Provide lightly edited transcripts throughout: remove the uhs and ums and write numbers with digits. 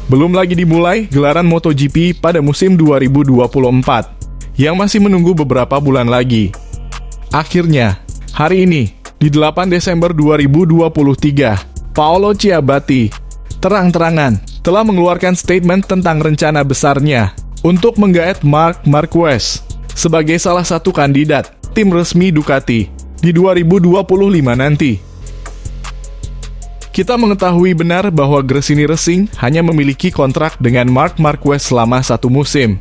Belum lagi dimulai gelaran MotoGP pada musim 2024, yang masih menunggu beberapa bulan lagi. Akhirnya, hari ini, di 8 Desember 2023, Paolo Ciabatti terang-terangan telah mengeluarkan statement tentang rencana besarnya untuk menggaet Marc Marquez sebagai salah satu kandidat tim resmi Ducati di 2025 nanti. Kita mengetahui benar bahwa Gresini Racing hanya memiliki kontrak dengan Marc Marquez selama 1 musim.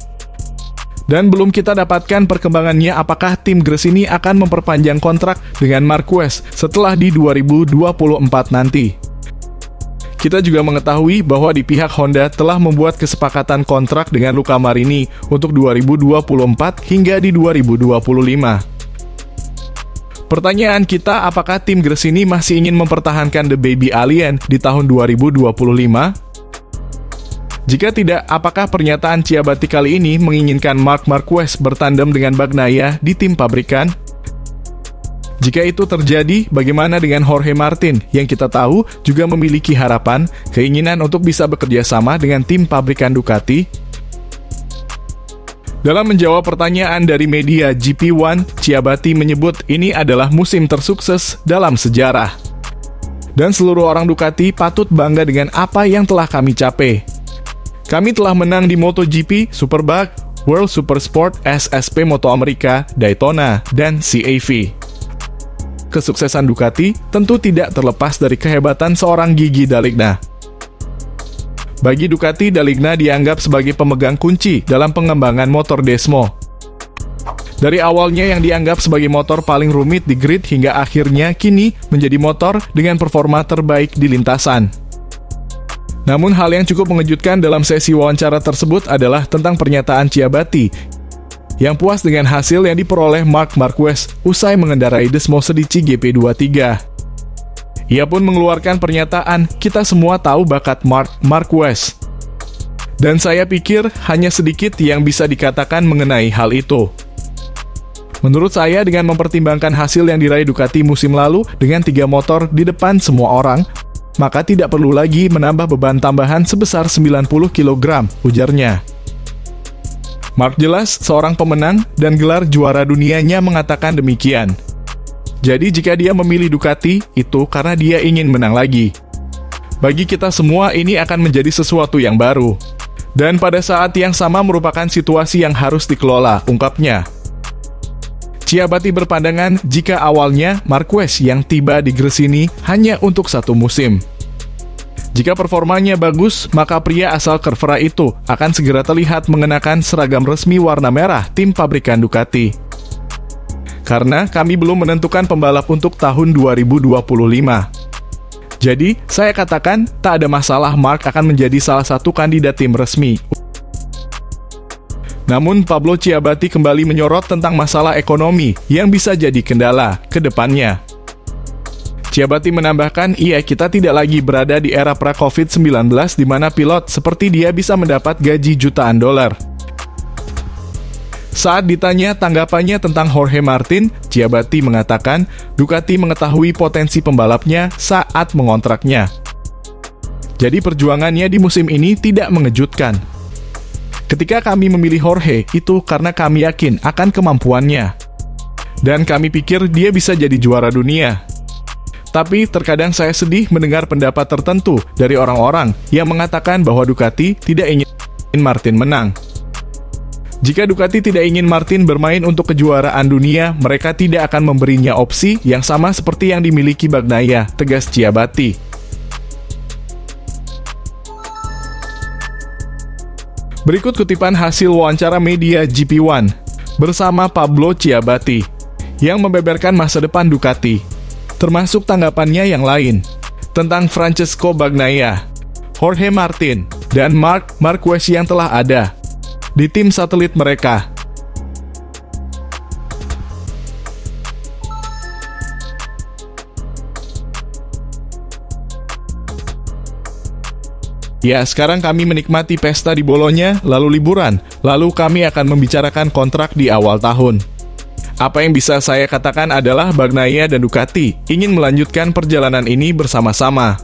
Dan belum kita dapatkan perkembangannya apakah tim Gresini akan memperpanjang kontrak dengan Marquez setelah di 2024 nanti. Kita juga mengetahui bahwa di pihak Honda telah membuat kesepakatan kontrak dengan Luca Marini untuk 2024 hingga di 2025. Pertanyaan kita, apakah tim Gresini masih ingin mempertahankan The Baby Alien di tahun 2025? Jika tidak, apakah pernyataan Ciabatti kali ini menginginkan Marc Marquez bertandem dengan Bagnaia di tim pabrikan? Jika itu terjadi, bagaimana dengan Jorge Martin yang kita tahu juga memiliki harapan, keinginan untuk bisa bekerja sama dengan tim pabrikan Ducati? Dalam menjawab pertanyaan dari media GP1, Ciabatti menyebut ini adalah musim tersukses dalam sejarah. Dan seluruh orang Ducati patut bangga dengan apa yang telah kami capai. Kami telah menang di MotoGP, Superbike, World Supersport, SSP Moto Amerika, Daytona, dan CAV. Kesuksesan Ducati tentu tidak terlepas dari kehebatan seorang Gigi D'Aligna. Bagi Ducati, D'Aligna dianggap sebagai pemegang kunci dalam pengembangan motor Desmo. Dari awalnya yang dianggap sebagai motor paling rumit di grid hingga akhirnya kini menjadi motor dengan performa terbaik di lintasan. Namun hal yang cukup mengejutkan dalam sesi wawancara tersebut adalah tentang pernyataan Ciabatti yang puas dengan hasil yang diperoleh Marc Marquez usai mengendarai Desmo Sedici GP23. Ia pun mengeluarkan pernyataan, kita semua tahu bakat Marc Marquez. Dan saya pikir hanya sedikit yang bisa dikatakan mengenai hal itu. Menurut saya dengan mempertimbangkan hasil yang diraih Ducati musim lalu dengan 3 motor di depan semua orang, maka tidak perlu lagi menambah beban tambahan sebesar 90 kg, ujarnya. Marc jelas seorang pemenang dan gelar juara dunianya mengatakan demikian. Jadi jika dia memilih Ducati, itu karena dia ingin menang lagi. Bagi kita semua ini akan menjadi sesuatu yang baru. Dan pada saat yang sama merupakan situasi yang harus dikelola, ungkapnya. Ciabatti berpandangan jika awalnya Marquez yang tiba di Gresini hanya untuk 1 musim. Jika performanya bagus, maka pria asal Cervera itu akan segera terlihat mengenakan seragam resmi warna merah tim pabrikan Ducati. Karena kami belum menentukan pembalap untuk tahun 2025. Jadi, saya katakan tak ada masalah Marc akan menjadi salah satu kandidat tim resmi. Namun, Pablo Ciabatti kembali menyorot tentang masalah ekonomi yang bisa jadi kendala ke depannya. Ciabatti menambahkan, kita tidak lagi berada di era pra-COVID-19 di mana pilot seperti dia bisa mendapat gaji jutaan dolar. Saat ditanya tanggapannya tentang Jorge Martin, Ciabatti mengatakan Ducati mengetahui potensi pembalapnya saat mengontraknya. Jadi perjuangannya di musim ini tidak mengejutkan. Ketika kami memilih Jorge, itu karena kami yakin akan kemampuannya. Dan kami pikir dia bisa jadi juara dunia. Tapi terkadang saya sedih mendengar pendapat tertentu dari orang-orang yang mengatakan bahwa Ducati tidak ingin Martin menang. Jika Ducati tidak ingin Martin bermain untuk kejuaraan dunia, mereka tidak akan memberinya opsi yang sama seperti yang dimiliki Bagnaia, tegas Ciabatti. Berikut kutipan hasil wawancara media GP1 bersama Pablo Ciabatti yang membeberkan masa depan Ducati, termasuk tanggapannya yang lain tentang Francesco Bagnaia, Jorge Martin, dan Marc Marquez yang telah ada di tim satelit mereka. Ya, sekarang kami menikmati pesta di Bolonya, lalu liburan, lalu kami akan membicarakan kontrak di awal tahun. Apa yang bisa saya katakan adalah Bagnaia dan Ducati ingin melanjutkan perjalanan ini bersama-sama.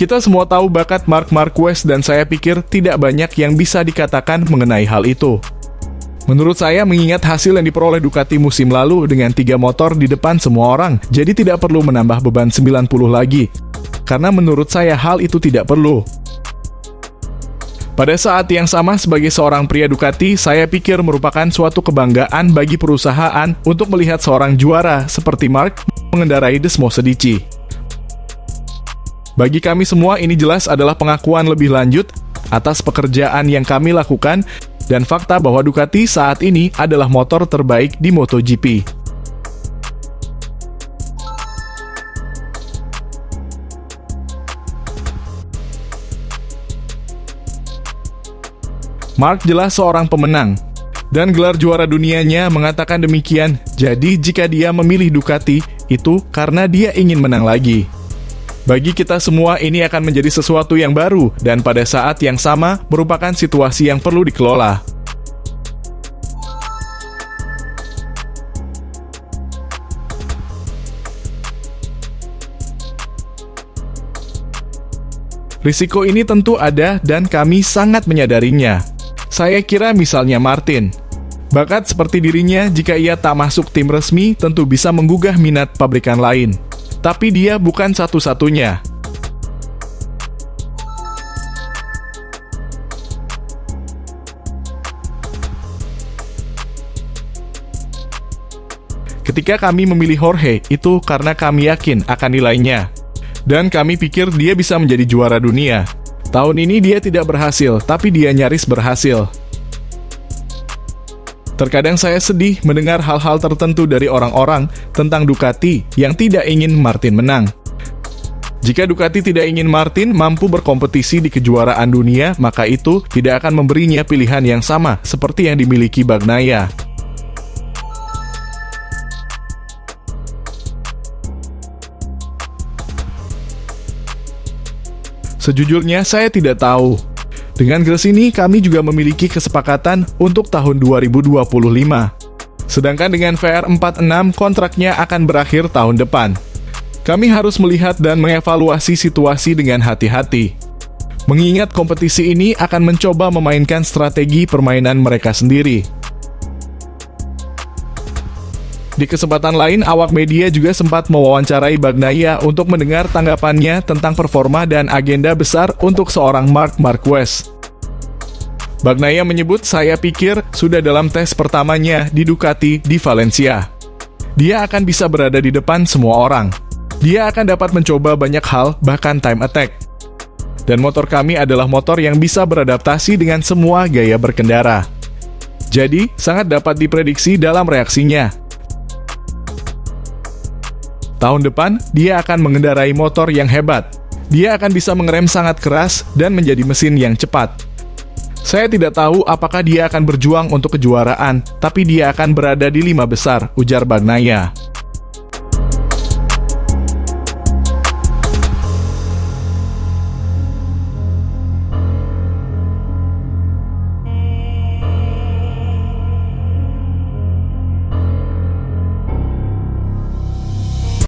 Kita semua tahu bakat Marc Marquez dan saya pikir tidak banyak yang bisa dikatakan mengenai hal itu. Menurut saya mengingat hasil yang diperoleh Ducati musim lalu dengan 3 motor di depan semua orang, jadi tidak perlu menambah beban 90 lagi. Karena menurut saya hal itu tidak perlu. Pada saat yang sama sebagai seorang pria Ducati, saya pikir merupakan suatu kebanggaan bagi perusahaan untuk melihat seorang juara seperti Marc mengendarai Desmos Edici. Bagi kami semua ini jelas adalah pengakuan lebih lanjut atas pekerjaan yang kami lakukan dan fakta bahwa Ducati saat ini adalah motor terbaik di MotoGP. Marc jelas seorang pemenang, dan gelar juara dunianya mengatakan demikian. Jadi jika dia memilih Ducati, itu karena dia ingin menang lagi. Bagi kita semua ini akan menjadi sesuatu yang baru dan pada saat yang sama merupakan situasi yang perlu dikelola. Risiko ini tentu ada dan kami sangat menyadarinya. Saya kira misalnya Martin. Bakat seperti dirinya jika ia tak masuk tim resmi tentu bisa menggugah minat pabrikan lain. Tapi dia bukan satu-satunya. Ketika kami memilih Jorge, itu karena kami yakin akan nilainya. Dan kami pikir dia bisa menjadi juara dunia. Tahun ini dia tidak berhasil, tapi dia nyaris berhasil. Terkadang saya sedih mendengar hal-hal tertentu dari orang-orang tentang Ducati yang tidak ingin Martin menang. Jika Ducati tidak ingin Martin mampu berkompetisi di kejuaraan dunia, maka itu tidak akan memberinya pilihan yang sama seperti yang dimiliki Bagnaia. Sejujurnya saya tidak tahu. Dengan Gres ini, kami juga memiliki kesepakatan untuk tahun 2025. Sedangkan dengan VR46, kontraknya akan berakhir tahun depan. Kami harus melihat dan mengevaluasi situasi dengan hati-hati. Mengingat kompetisi ini akan mencoba memainkan strategi permainan mereka sendiri. Di kesempatan lain, awak media juga sempat mewawancarai Bagnaia untuk mendengar tanggapannya tentang performa dan agenda besar untuk seorang Marc Marquez. Bagnaia menyebut, saya pikir sudah dalam tes pertamanya di Ducati di Valencia. Dia akan bisa berada di depan semua orang. Dia akan dapat mencoba banyak hal, bahkan time attack. Dan motor kami adalah motor yang bisa beradaptasi dengan semua gaya berkendara. Jadi, sangat dapat diprediksi dalam reaksinya. Tahun depan, dia akan mengendarai motor yang hebat. Dia akan bisa mengerem sangat keras dan menjadi mesin yang cepat. Saya tidak tahu apakah dia akan berjuang untuk kejuaraan, tapi dia akan berada di 5 besar, ujar Bagnaia.